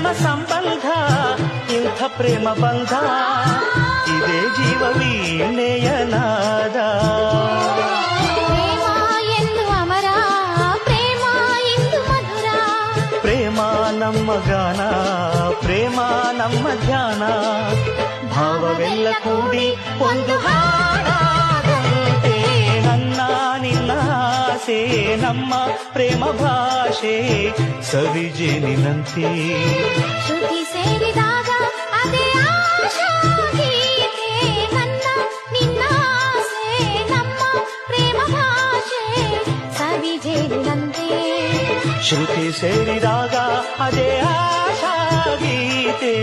ಜನ್ಮ ಸಂಬಂಧ ಇಂಥ ಪ್ರೇಮ ಬಂಧ ಇದೇ ಜೀವ ವೀಣೆಯ ನಾದ. ಪ್ರೇಮ ಎಂದು ಅಮರ, ಪ್ರೇಮ ಎಂದು ಮಧುರ. ಪ್ರೇಮ ನಮ್ಮ ಗಾನ, ಪ್ರೇಮ ನಮ್ಮ ಧ್ಯಾನ. ಭಾವವೆಲ್ಲ ಕೂಡಿ ಒಂದು ಹಾಡಾದಂತೆ ನನ್ನ ನಿನ್ನ ಆಸೆ ನಮ್ಮ ಪ್ರೇಮ ಭಾಷೆ ಸವಿಜೇನಿನಂತೆ. ಶ್ರುತಿ ಸೇರಿದಾಗ ಅದೇ ಆಶಾ ಗೀತೆ ನನ್ನ ನಿನ್ನ ಆಸೆ ನಮ್ಮ ಪ್ರೇಮ ಭಾಷೆ ಸವಿಜೇನಿನಂತೆ. ಶ್ರುತಿ ಸೇರಿದಾಗ ಅದೇ ಆಶಾ ಗೀತೆ.